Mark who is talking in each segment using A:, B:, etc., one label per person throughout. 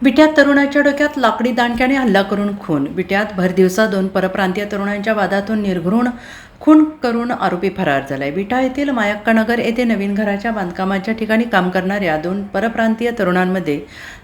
A: विट्यात तरुणाच्या डोक्यात लाकडी दांडक्याने हल्ला करून खून. विट्यात भरदिवसा 2 परप्रांतीय तरुणांच्या वादातून निर्घृण खून करून आरोपी फरार झालाय. विटा येथील मायक्कानगर येथे नवीन घराच्या बांधकामाच्या ठिकाणी काम करणाऱ्या 2 परप्रांतीय तरुणांमध्ये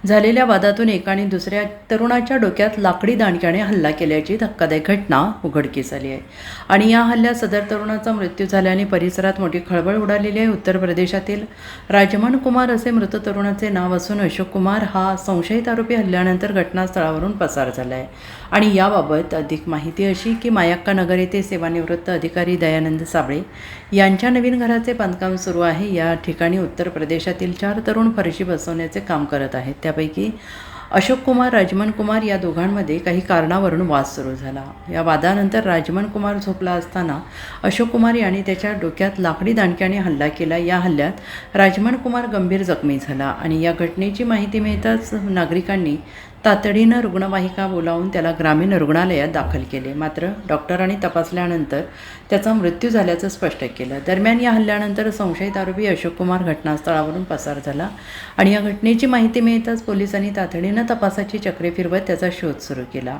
A: झालेल्या वादातून एकाने दुसऱ्या तरुणाच्या डोक्यात लाकडी दांडक्याने हल्ला केल्याची धक्कादायक घटना उघडकीस आली आहे. आणि या हल्ल्यात सदर तरुणाचा मृत्यू झाल्याने परिसरात मोठी खळबळ उडालेली आहे. उत्तर प्रदेशातील राजमन कुमार असे मृत तरुणाचे नाव असून अशोक कुमार हा संशयित आरोपी हल्ल्यानंतर घटनास्थळावरून पसार झाला आहे. आणि याबाबत अधिक माहिती अशी की मायक्कानगर येथे सेवानिवृत्त अधिकारी दयानंद साबळे यांच्या नवीन घराचे बांधकाम सुरू आहे. या ठिकाणी उत्तर प्रदेशातील 4 तरुण फरशी बसवण्याचे काम करत आहेत. त्यापैकी अशोक कुमार, राजमन कुमार या दोघांमध्ये काही कारणावरून वाद सुरू झाला. या वादानंतर राजमन कुमार झोपला असताना अशोक कुमार यांनी त्याच्या डोक्यात लाकडी दांडक्याने हल्ला केला. या हल्ल्यात राजमन कुमार गंभीर जखमी झाला आणि या घटनेची माहिती मिळताच नागरिकांनी तातडीनं रुग्णवाहिका बोलावून त्याला ग्रामीण रुग्णालयात दाखल केले. मात्र डॉक्टरांनी तपासल्यानंतर त्याचा मृत्यू झाल्याचं स्पष्ट केलं. दरम्यान या हल्ल्यानंतर संशयित आरोपी अशोक कुमार घटनास्थळावरून पसार झाला आणि या घटनेची माहिती मिळताच पोलिसांनी तातडीनं तपासाची चक्रे फिरवत त्याचा शोध सुरू केला.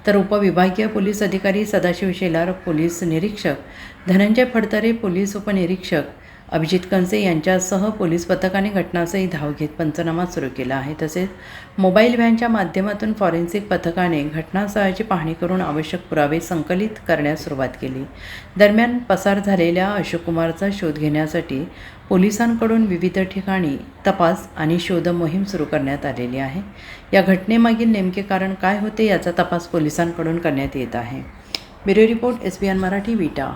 A: तर उपविभागीय पोलीस अधिकारी सदाशिव शेलार, पोलीस निरीक्षक धनंजय फडतरे, पोलीस उपनिरीक्षक अभिजित कंसे यांच्यासह पोलीस पथकाने घटनास्थळी धाव घेत पंचनामा सुरू केला आहे. तसेच मोबाईल व्हॅनच्या माध्यमातून फॉरेन्सिक पथकाने घटनास्थळाची पाहणी करून आवश्यक पुरावे संकलित करण्यास सुरुवात केली. दरम्यान पसार झालेल्या अशोक कुमारचा शोध घेण्यासाठी पोलिसांकडून विविध ठिकाणी तपास आणि शोध मोहीम सुरू करण्यात आलेली आहे. या घटनेमागील नेमके कारण काय होते याचा तपास पोलिसांकडून करण्यात येत आहे. ब्युरो रिपोर्ट SBN मराठी, विटा.